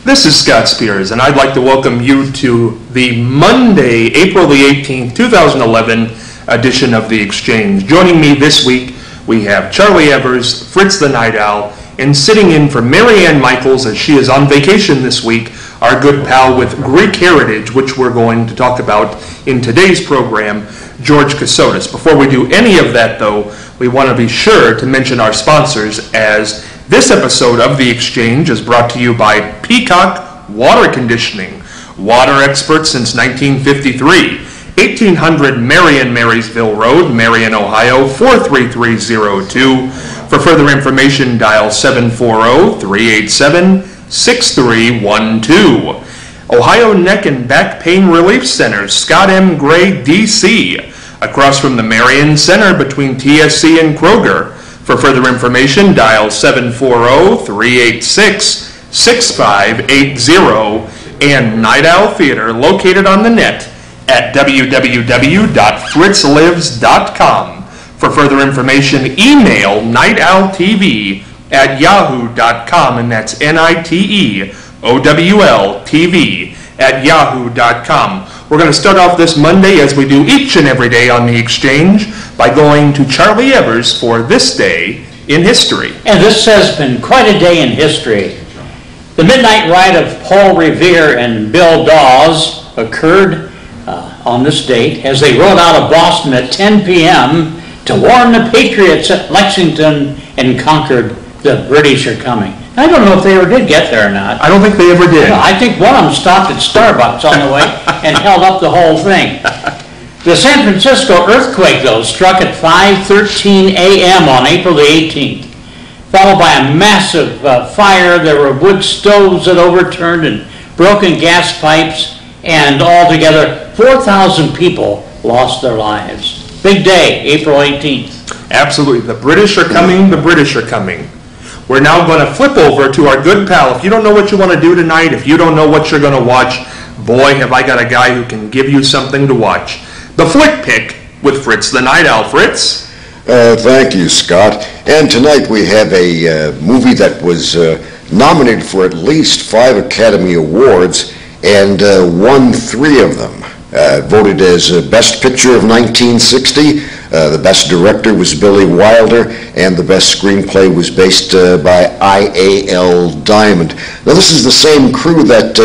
This is Scott Spears, and I'd like to welcome you to the Monday, April the 18th, 2011 edition of The Exchange. Joining me this week, we have Charlie Evers, Fritz the Night Owl, and sitting in for Marianne Michaels as she is on vacation this week, our good pal with Greek heritage, which we're going to talk about in today's program, George Kasodis. Before we do any of that, though, we want to be sure to mention our sponsors, as this episode of The Exchange is brought to you by Peacock Water Conditioning, water experts since 1953, 1800 Marion Marysville Road, Marion, Ohio, 43302. For further information, dial 740-387-6312. Ohio Neck and Back Pain Relief Center, Scott M. Gray, D.C., across from the Marion Center between TSC and Kroger. For further information, dial 740-386-6580. And Night Owl Theater, located on the net at www.fritzlives.com. For further information, email nightowltv@yahoo.com, and that's NITEOWLTV@yahoo.com. We're going to start off this Monday, as we do each and every day on The Exchange, by going to Charlie Evers for this day in history. And this has been quite a day in history. The midnight ride of Paul Revere and Bill Dawes occurred on this date as they rode out of Boston at 10 p.m. to warn the Patriots at Lexington and conquered the British are coming. I don't know if they ever did get there or not. I don't think they ever did. I think one of them stopped at Starbucks on the way and held up the whole thing. The San Francisco earthquake, though, struck at 5:13 a.m. on April the 18th, followed by a massive fire. There were wood stoves that overturned and broken gas pipes, and altogether 4,000 people lost their lives. Big day, April 18th. Absolutely. The British are coming. The British are coming. We're now going to flip over to our good pal. If you don't know what you want to do tonight, if you don't know what you're going to watch, boy, have I got a guy who can give you something to watch. The Flick Pick with Fritz the Night Owl. Fritz? Thank you, Scott. And tonight we have a movie that was nominated for at least 5 Academy Awards and won 3 of them. Voted as Best Picture of 1960. The Best Director was Billy Wilder, and the Best Screenplay was based by I.A.L. Diamond. Now, this is the same crew that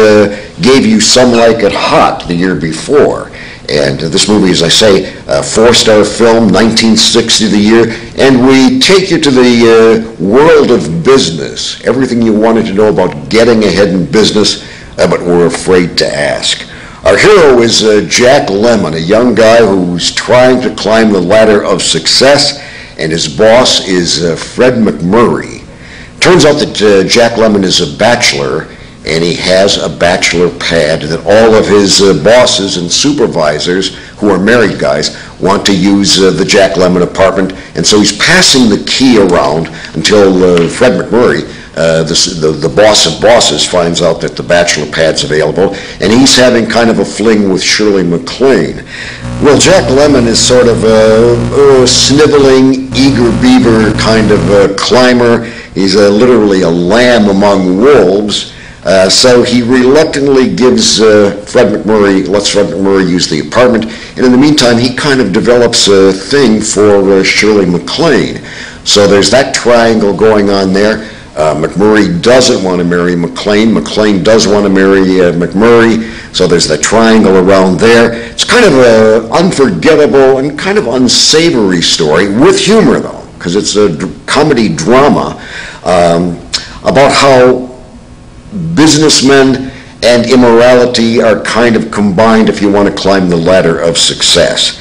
gave you Some Like It Hot the year before. And this movie, as I say, a 4-star film, 1960 the year, and we take you to the world of business. Everything you wanted to know about getting ahead in business, but were afraid to ask. Our hero is Jack Lemmon, a young guy who's trying to climb the ladder of success, and his boss is Fred McMurray. Turns out that Jack Lemmon is a bachelor, and he has a bachelor pad that all of his bosses and supervisors, who are married guys, want to use the Jack Lemmon apartment, and so he's passing the key around until Fred McMurray, the boss of bosses, finds out that the bachelor pad's available, and he's having kind of a fling with Shirley MacLaine. Well, Jack Lemmon is sort of a sniveling, eager beaver kind of climber. He's literally a lamb among wolves. So he reluctantly lets Fred McMurray use the apartment, and in the meantime he kind of develops a thing for Shirley MacLaine. So there's that triangle going on there. McMurray doesn't want to marry MacLaine. MacLaine does want to marry McMurray. So there's that triangle around there. It's kind of an unforgettable and kind of unsavory story, with humor though, because it's a comedy drama about how businessmen and immorality are kind of combined if you want to climb the ladder of success.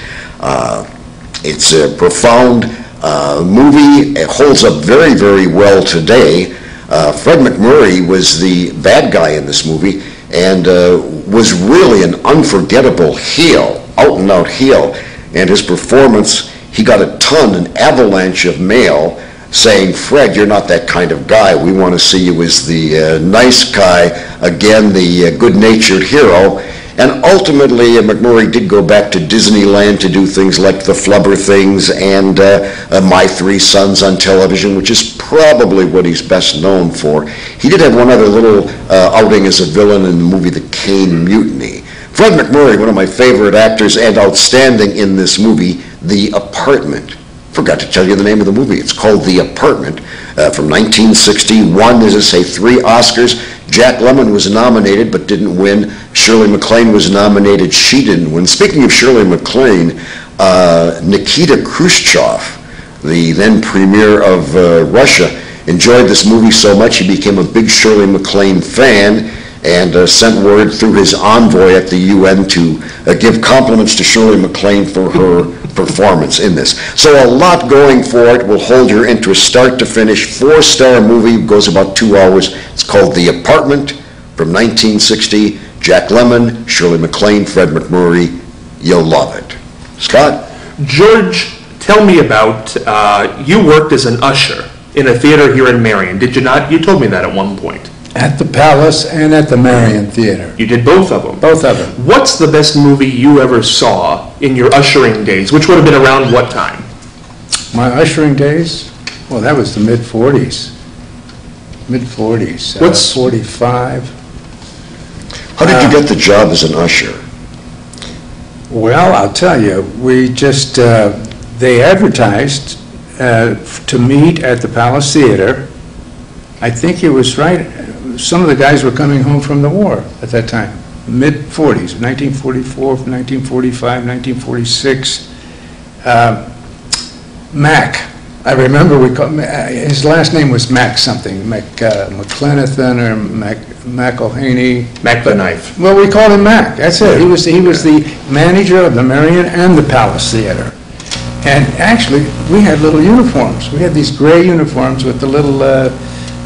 It's a profound movie. It holds up very, very well today. Fred McMurray was the bad guy in this movie and was really an unforgettable heel, out-and-out heel. and his performance, he got an avalanche of mail saying, Fred, you're not that kind of guy. We want to see you as the nice guy, again, the good-natured hero. And ultimately, McMurray did go back to Disneyland to do things like the Flubber Things and My Three Sons on television, which is probably what he's best known for. He did have one other little outing as a villain in the movie The Caine Mutiny. Fred McMurray, one of my favorite actors and outstanding in this movie, The Apartment. Forgot to tell you the name of the movie. It's called The Apartment, from 1960. Won, as I say, 3 Oscars. Jack Lemmon was nominated but didn't win. Shirley MacLaine was nominated. She didn't win. Speaking of Shirley MacLaine, Nikita Khrushchev, the then premier of Russia, enjoyed this movie so much he became a big Shirley MacLaine fan and sent word through his envoy at the UN to give compliments to Shirley MacLaine for her performance in this. So a lot going for it. Will hold your interest start to finish. 4-star movie, goes about 2 hours. It's called The Apartment from 1960. Jack Lemmon, Shirley MacLaine, Fred McMurray. You'll love it. Scott? George, tell me about, you worked as an usher in a theater here in Marion, did you not? You told me that at one point. At the Palace and at the Marion Theater. You did both of them? Both of them. What's the best movie you ever saw in your ushering days, which would have been around what time? My ushering days? Well, that was the mid-40s. Mid-40s. What's 45. How did you get the job as an usher? Well, I'll tell you, we just, they advertised to meet at the Palace Theater. I think it was right, some of the guys were coming home from the war at that time, mid-40s, 1944, 1945, 1946. Mac, I remember we called, his last name was Mac something, McClenathan or McElhaney. Mac the Knife. Well, we called him Mac, that's it. He was the manager of the Marion and the Palace Theater. And actually, we had little uniforms. We had these gray uniforms with the little,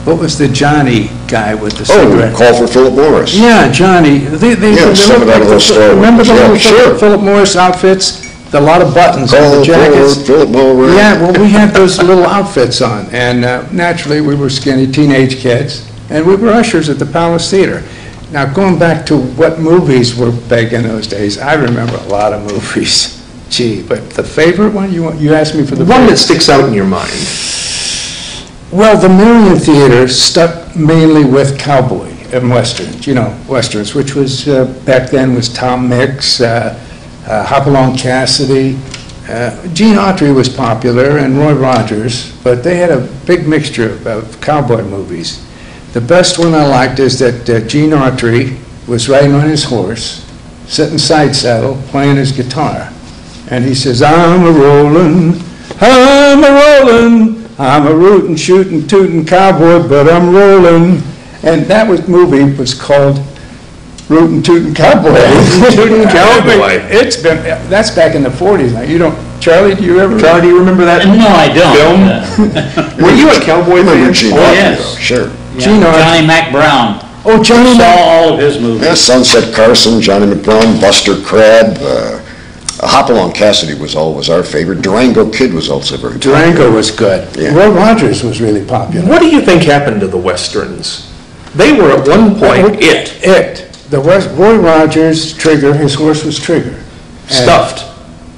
what was the Johnny guy with the cigarette? Oh, Call for Philip Morris. Yeah, Johnny. They something out of those stories. Remember the Yeah, little sure. Philip Morris outfits? A lot of buttons on the Call jackets. for Philip Morris. Yeah, well, we had those little outfits on, and naturally, we were skinny teenage kids, and we were ushers at the Palace Theater. Now, going back to what movies were big in those days, I remember a lot of movies. Gee, but the favorite one, you asked me for the One favorite? that sticks out in your mind. Well, the Marion Theater stuck mainly with cowboy and westerns, westerns, which was, back then was Tom Mix, Hopalong Cassidy. Gene Autry was popular and Roy Rogers, but they had a big mixture of cowboy movies. The best one I liked is that Gene Autry was riding on his horse, sitting side saddle, playing his guitar. And he says, I'm a-rollin', I'm a rootin', shootin', tootin' cowboy, but I'm rollin'. And that movie was called Rootin' Tootin' Cowboy. Rootin' Tootin' Cowboy. That's back in the 40s. Now, Charlie, do you remember that? No, I don't. Film? Were you a cowboy Remember fan? Gene Oh, Autry, yes. though, Sure. Gene Autry. Johnny Mac Brown. Oh, Johnny Saw Mac. all of his movies. Yeah, Sunset Carson, Johnny McBrown, Buster Crabbe, Hopalong Cassidy was always our favorite. Durango Kid was also very popular. Durango was good. Yeah. Roy Rogers was really popular. What do you think happened to the Westerns? They were at one point it. Roy Rogers, Trigger, his horse was Trigger. And- Stuffed.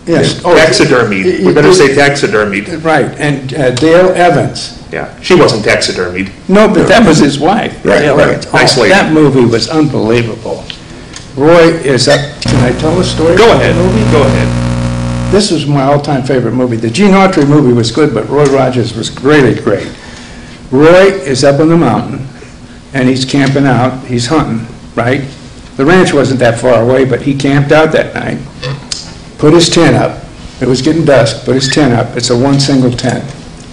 Yes. Taxidermied. We better say taxidermied. Right, and Dale Evans. Yeah, she wasn't taxidermied. No, but that was his wife. Right, Dale right. Evans. Nice lady. That movie was unbelievable. Roy is up, can I tell a story? Go about ahead, the movie? go ahead. This was my all-time favorite movie. The Gene Autry movie was good, but Roy Rogers was really great. Roy is up on the mountain, and he's camping out, he's hunting, right? The ranch wasn't that far away, but he camped out that night, put his tent up. It was getting dusk, put his tent up. It's a one single tent,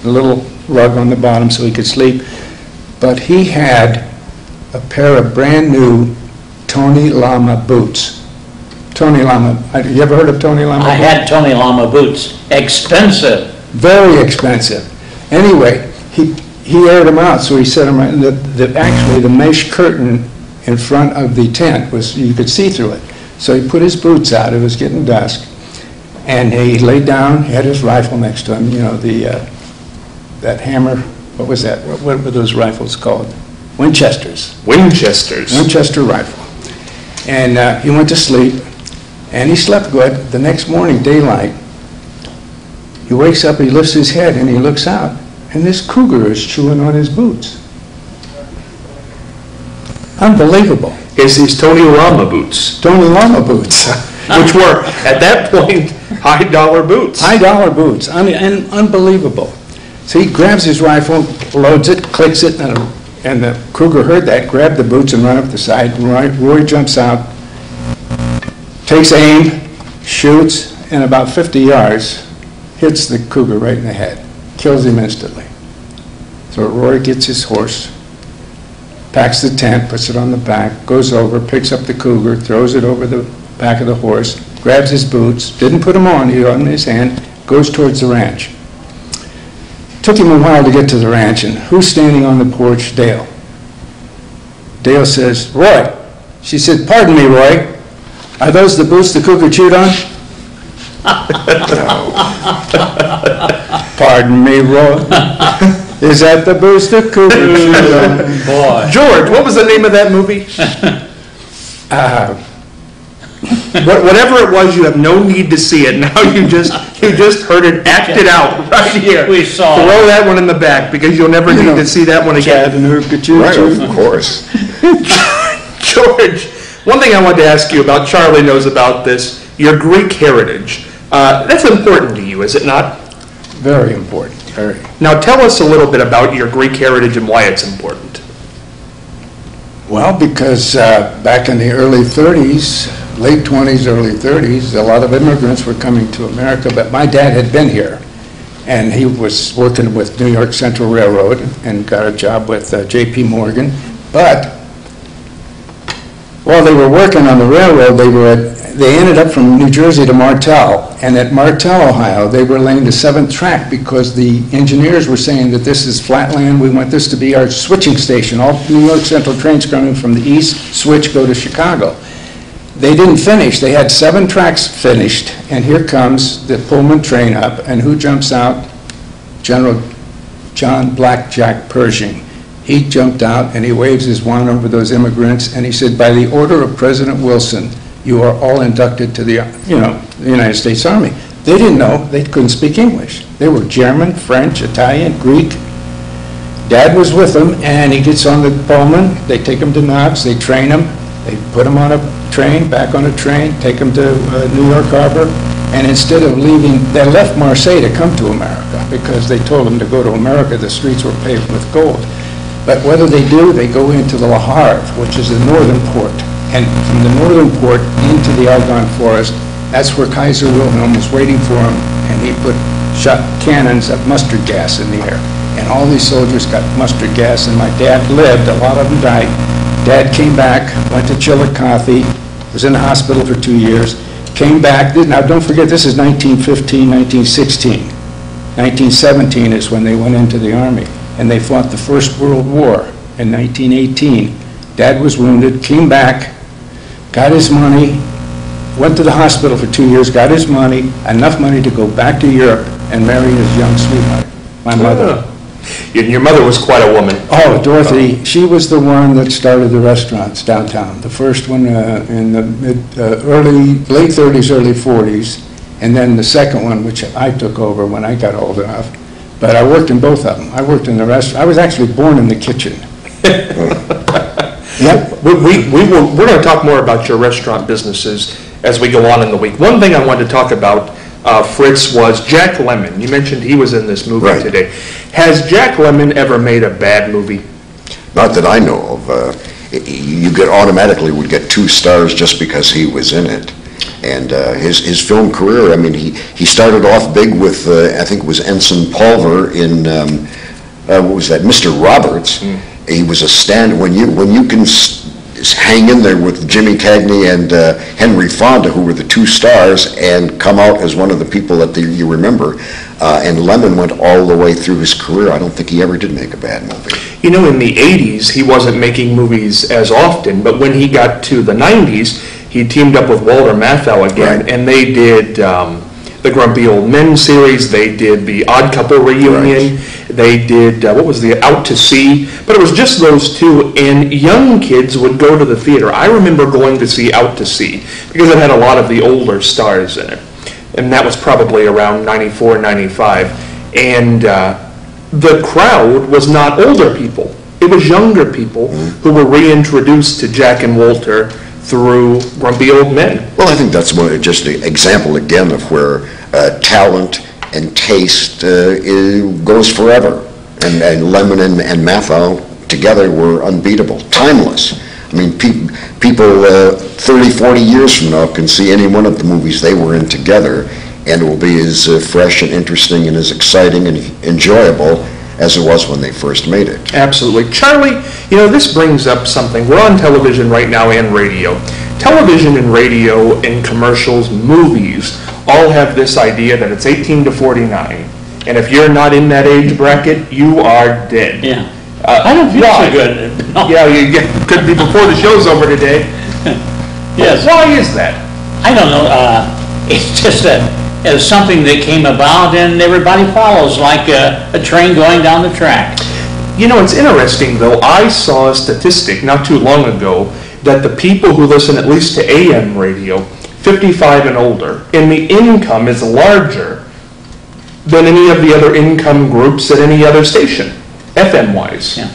a little rug on the bottom so he could sleep. But he had a pair of brand-new Tony Lama boots. Tony Lama, you ever heard of Tony Lama? I had Tony Lama boots. Expensive. Very expensive. Anyway, he aired them out, so he set them right, actually the mesh curtain in front of the tent was, you could see through it. So he put his boots out, it was getting dusk. And he laid down, had his rifle next to him, you know, that hammer, what was that? What were those rifles called? Winchesters. Winchester rifle. And he went to sleep, and he slept good. The next morning, daylight, he wakes up, he lifts his head, and he looks out, and this cougar is chewing on his boots. Unbelievable. Is these Tony Lama boots, Tony Lama boots. which were, at that point, high-dollar boots. High-dollar boots, and unbelievable. So he grabs his rifle, loads it, clicks it, and the cougar heard that, grabbed the boots and ran up the side. Roy jumps out, takes aim, shoots, and about 50 yards, hits the cougar right in the head, kills him instantly. So Roy gets his horse, packs the tent, puts it on the back, goes over, picks up the cougar, throws it over the back of the horse, grabs his boots, didn't put them on, he had them in his hand, goes towards the ranch. Took him a while to get to the ranch, and who's standing on the porch? Dale. Dale says, Roy. She said, pardon me, Roy, are those the boots the cougar chewed on? Pardon me, Roy. Is that the boots the cougar chewed on? Boy. George, what was the name of that movie? Whatever it was, you have no need to see it. Now you just heard it acted out right here. We saw Throw it. that one in the back because you'll never need to see that one again. Right, of course. George, one thing I wanted to ask you about, Charlie knows about this, your Greek heritage. That's important to you, is it not? Very important, very. Now tell us a little bit about your Greek heritage and why it's important. Well, because back in the early 30s, late 20s, early 30s, a lot of immigrants were coming to America, but my dad had been here, and he was working with New York Central Railroad and got a job with J.P. Morgan. But while they were working on the railroad, they ended up from New Jersey to Martel, and at Martel, Ohio, they were laying the 7th track because the engineers were saying that this is flat land, we want this to be our switching station. All New York Central trains coming from the east switch go to Chicago. They didn't finish. They had 7 tracks finished, and here comes the Pullman train up, and who jumps out? General John Blackjack Pershing. He jumped out, and he waves his wand over those immigrants, and he said, by the order of President Wilson, you are all inducted to the United States Army. They didn't know. They couldn't speak English. They were German, French, Italian, Greek. Dad was with them, and he gets on the Pullman. They take him to Knox. They train him. They put him on a train, back on a train, take him to New York Harbor, and instead of leaving, they left Marseille to come to America because they told them to go to America, the streets were paved with gold. But what do? They go into the Le Havre, which is the northern port, and from the northern port into the Argonne Forest, that's where Kaiser Wilhelm was waiting for him, and he shot cannons of mustard gas in the air. And all these soldiers got mustard gas, and my dad lived, a lot of them died. Dad came back, went to Chillicothe, was in the hospital for 2 years, came back. Now, don't forget, this is 1915, 1916. 1917 is when they went into the Army, and they fought the First World War in 1918. Dad was wounded, came back, got his money, went to the hospital for 2 years, got his money, enough money to go back to Europe and marry his young sweetheart, my mother. And your mother was quite a woman. Oh, Dorothy, she was the one that started the restaurants downtown. The first one in the late 30s, early 40s, and then the second one, which I took over when I got old enough. But I worked in both of them. I worked in the restaurant. I was actually born in the kitchen. Yep. We're going to talk more about your restaurant businesses as we go on in the week. One thing I wanted to talk about, Fritz, was Jack Lemmon. You mentioned he was in this movie today. Has Jack Lemmon ever made a bad movie? Not that I know of. You automatically would get 2 stars just because he was in it. And his film career, I mean, he started off big with, I think it was Ensign Pulver in, what was that, Mr. Roberts. He was a stand, when you can hang in there with Jimmy Cagney and Henry Fonda, who were the 2 stars, and come out as one of the people that you remember. And Lemmon went all the way through his career. I don't think he ever did make a bad movie. You know, in the 80s, he wasn't making movies as often, but when he got to the 90s, he teamed up with Walter Matthau again, and they did the Grumpy Old Men series, they did the Odd Couple reunion, they did, what was the Out to Sea, but it was just those two, and young kids would go to the theater. I remember going to see Out to Sea, because it had a lot of the older stars in it, and that was probably around 94, 95, and the crowd was not older people, it was younger people who were reintroduced to Jack and Walter through Grumpy Old Men. Well, I think that's just an example again of where talent and taste goes forever. And Lemon and Mathau together were unbeatable, timeless. I mean, people 30, 40 years from now can see any one of the movies they were in together, and it will be as fresh and interesting and as exciting and enjoyable as it was when they first made it. Absolutely. Charlie, you know, this brings up something. We're on television right now and radio. Television and radio and commercials, movies, all have this idea that it's 18 to 49. And if you're not in that age bracket, you are dead. Yeah. I don't feel so good. No. Yeah, could be before the show's over today. Yes. Why is that? I don't know. It's just as something that came about and everybody follows, like a train going down the track. You know, it's interesting, though. I saw a statistic not too long ago that the people who listen at least to AM radio, 55 and older, and the income is larger than any of the other income groups at any other station, FM-wise. Yeah.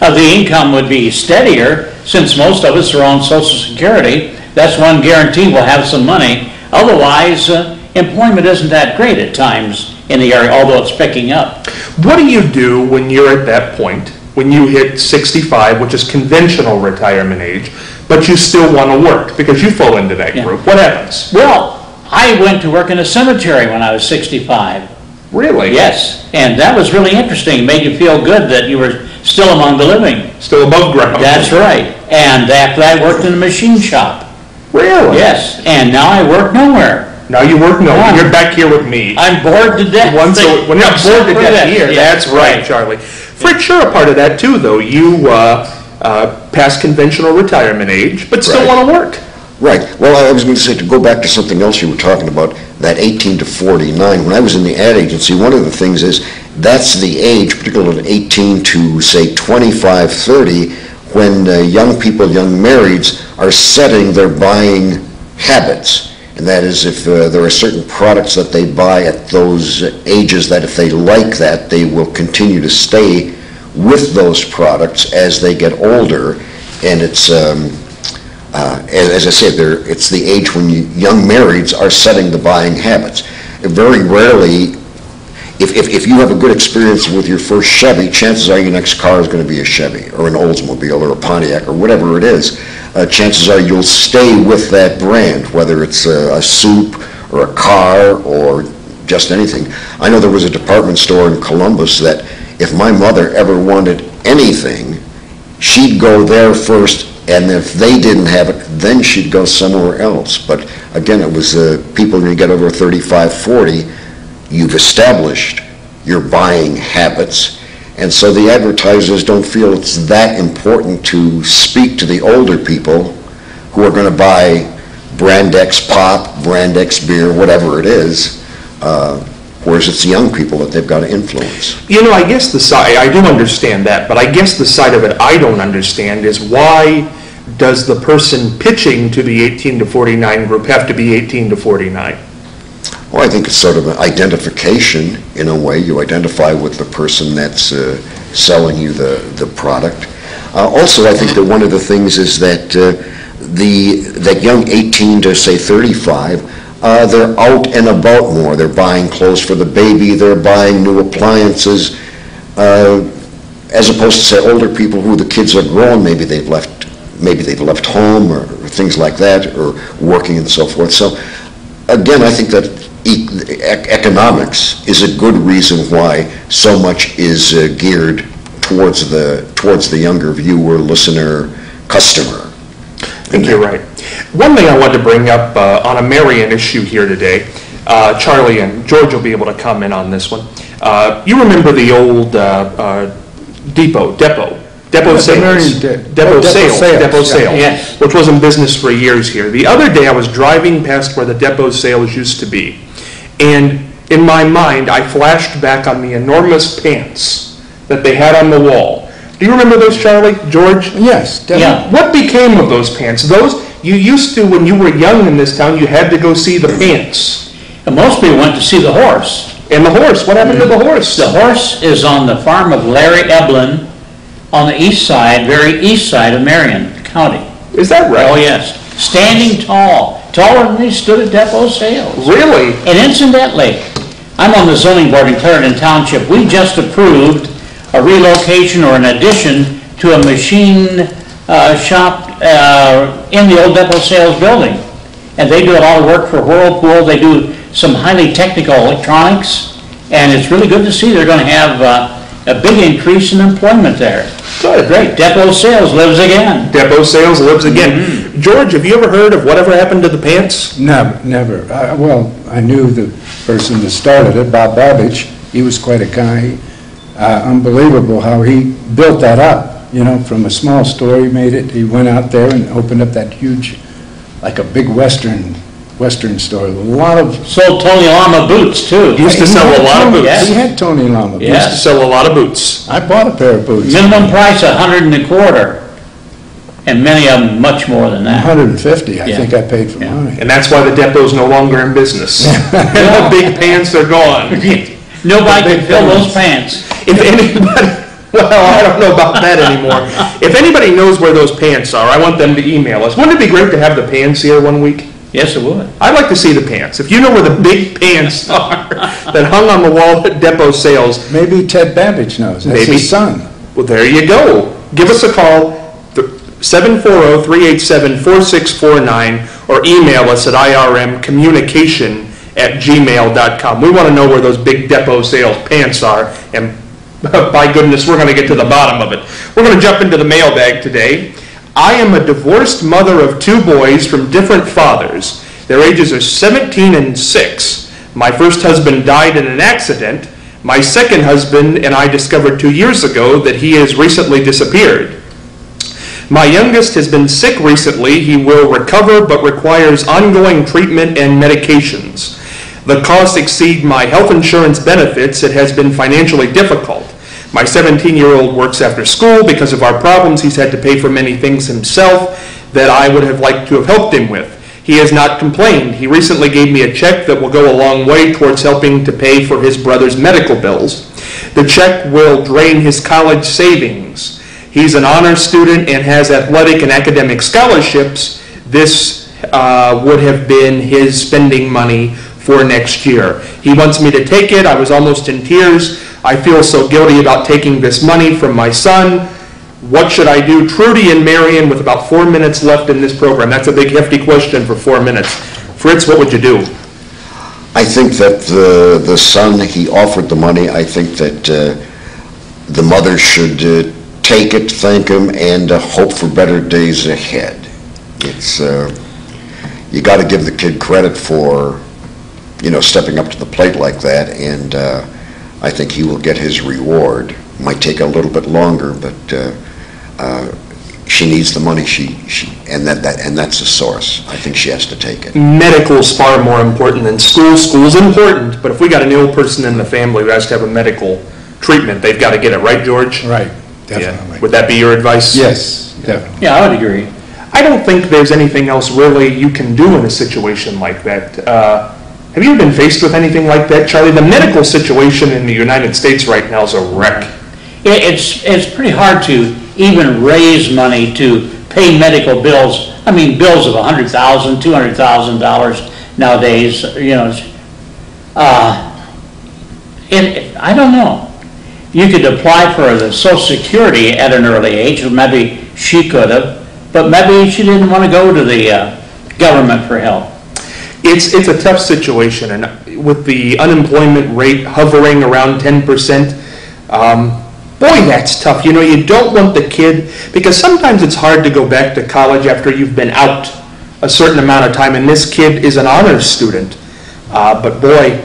The income would be steadier since most of us are on Social Security. That's one guarantee we'll have some money. Otherwise, employment isn't that great at times in the area, although it's picking up. What do you do when you're at that point, when you hit 65, which is conventional retirement age, but you still want to work because you fall into that group? What happens? Well, I went to work in a cemetery when I was 65. Really? Yes, and that was really interesting. It made you feel good that you were still among the living. Still above ground. That's right. And after that, I worked in a machine shop. Really? Yes, and now I work nowhere. Now you work nowhere. You're back here with me. I'm bored to death. When you're bored to death here, yeah, that's right, Charlie. Fritz, you're a part of that too, though. You past conventional retirement age, but still want to work. Right. Well, I was going to say, to go back to something else you were talking about, that 18 to 49. When I was in the ad agency, one of the things is that's the age, particularly 18 to, say, 25, 30, when young people, young marrieds, are setting their buying habits. And that is, if there are certain products that they buy at those ages, that if they like that, they will continue to stay with those products as they get older. And it's, as I said, it's the age when young marrieds are setting the buying habits. Very rarely, if you have a good experience with your first Chevy, chances are your next car is going to be a Chevy or an Oldsmobile or a Pontiac or whatever it is. Chances are you'll stay with that brand, whether it's a soup or a car or just anything. I know there was a department store in Columbus that if my mother ever wanted anything, she'd go there first, and if they didn't have it, then she'd go somewhere else. But again, it was people when you get over 35, 40, you've established your buying habits. And so the advertisers don't feel it's that important to speak to the older people who are going to buy Brand X pop, Brand X beer, whatever it is, whereas it's the young people that they've got to influence. You know, I guess the side, I do understand that, but I guess the side of it I don't understand is why does the person pitching to the 18 to 49 group have to be 18 to 49? Well, I think it's sort of an identification in a way. You identify with the person that's selling you the product. Also, I think that one of the things is that that young 18 to, say, 35, they're out and about more. They're buying clothes for the baby. They're buying new appliances. As opposed to, say, older people who the kids are grown, maybe they've left home or things like that, or working and so forth. So, again, I think that economics is a good reason why so much is geared towards the younger viewer, listener, customer. I think you're right. One thing I wanted to bring up on a Marion issue here today, Charlie and George will be able to comment on this one. You remember the old depot sales, yes. Which was in business for years here. The other day I was driving past where the depot sales used to be, And in my mind, I flashed back on the enormous pants that they had on the wall. Do you remember those, Charlie, George? Yes, definitely. Yeah. What became of those pants? Those, you used to, when you were young in this town, you had to go see the pants. And most people went to see the horse. And the horse, what happened to the horse? The horse is on the farm of Larry Eblin on the east side, very east side of Marion County. Is that right? Oh, yes. Standing tall, taller than they stood at depot sales. Really? And incidentally, I'm on the zoning board in Clarendon Township. We just approved a relocation or an addition to a machine shop in the old depot sales building. And they do a lot of work for Whirlpool. They do some highly technical electronics. And it's really good to see they're going to have a big increase in employment there. Good. Great. Depot sales lives again. Depot sales lives again. George, have you ever heard of whatever happened to the pants? Never. Well, I knew the person that started it, Bob Babbage. He was quite a guy. Unbelievable how he built that up, you know, from a small store he made it. He went out there and opened up that huge, like a big Western store. A lot of... Sold Tony Lama boots, too. He used to sell a lot of boots. He had Tony Lama boots. He used to sell a lot of boots. I bought a pair of boots. Minimum price, $125, and many of them much more than that. 150, I Yeah. think I paid for Yeah. mine. And that's why the depot's no longer in business. The big pants are gone. Nobody can fill those pants. If anybody, well, I don't know about that anymore. If anybody knows where those pants are, I want them to email us. Wouldn't it be great to have the pants here one week? Yes, it would. I'd like to see the pants. If you know where the big pants are that hung on the wall at depot sales, Maybe Ted Babbage knows. That's Maybe. his son. well, there you go. Give us a call, 740-387-4649, or email us at irmcommunication@gmail.com. We want to know where those big depot sales pants are, and by goodness, we're going to get to the bottom of it. We're going to jump into the mailbag today. I am a divorced mother of 2 boys from different fathers. Their ages are 17 and 6. My first husband died in an accident. My second husband and I discovered 2 years ago that he has recently disappeared. My youngest has been sick recently. He will recover but requires ongoing treatment and medications. The costs exceed my health insurance benefits. It has been financially difficult. My 17-year-old works after school. Because of our problems, he's had to pay for many things himself that I would have liked to have helped him with. He has not complained. He recently gave me a check that will go a long way towards helping to pay for his brother's medical bills. The check will drain his college savings. He's an honor student and has athletic and academic scholarships. This would have been his spending money for next year. He wants me to take it. I was almost in tears. I feel so guilty about taking this money from my son. What should I do? Trudy and Marion, with about 4 minutes left in this program. That's a big, hefty question for 4 minutes. Fritz, what would you do? I think that the son, he offered the money. I think that the mother should take it, thank him, and hope for better days ahead. It's you got to give the kid credit for, you know, stepping up to the plate like that, and I think he will get his reward. Might take a little bit longer, but she needs the money. And that's the source. I think she has to take it. Medical's far more important than school. School's important, but if we got an ill person in the family who has to have a medical treatment, they've got to get it, right, George? Right, Yeah. definitely. Would that be your advice? Yes, definitely. Yeah, I would agree. I don't think there's anything else really you can do in a situation like that. Have you ever been faced with anything like that, Charlie? The medical situation in the United States right now is a wreck. It's pretty hard to even raise money to pay medical bills. I mean, bills of $100,000, $200,000 nowadays, you know. I don't know. You could apply for the Social Security at an early age, or maybe she could have, but maybe she didn't want to go to the government for help. It's a tough situation, and with the unemployment rate hovering around 10%, boy, that's tough. You know, you don't want the kid, because sometimes it's hard to go back to college after you've been out a certain amount of time, and this kid is an honors student. But boy,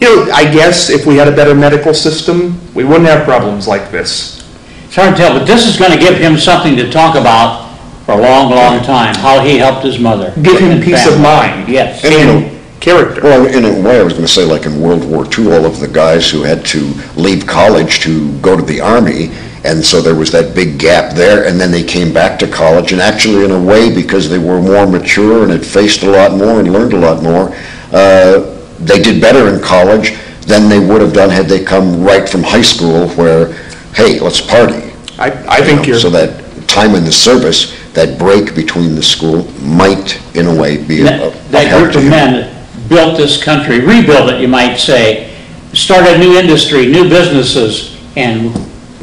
you know, I guess if we had a better medical system, we wouldn't have problems like this. It's hard to tell, but this is going to give him something to talk about for a long, long time, how he helped his mother. Give him and peace of family. mind. Yes. And character. Well, in a way, I was going to say, like in World War II, all of the guys who had to leave college to go to the Army, and so there was that big gap there, and then they came back to college, and actually, in a way, because they were more mature and had faced a lot more and learned a lot more, they did better in college than they would have done had they come right from high school where, hey, let's party. I think you're... So that time in the service, that break between the school might, in a way, be a That help group to of you. men built this country, rebuilt it, you might say, started new industry, new businesses, and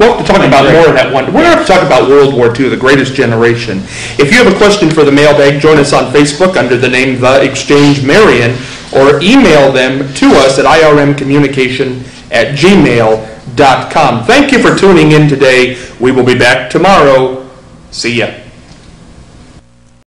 Well, to talk about more of that one, we're going to talk about World War II, the greatest generation. If you have a question for the mailbag, join us on Facebook under the name The Exchange Marion, or email them to us at irmcommunication@gmail.com. Thank you for tuning in today. We will be back tomorrow. See ya.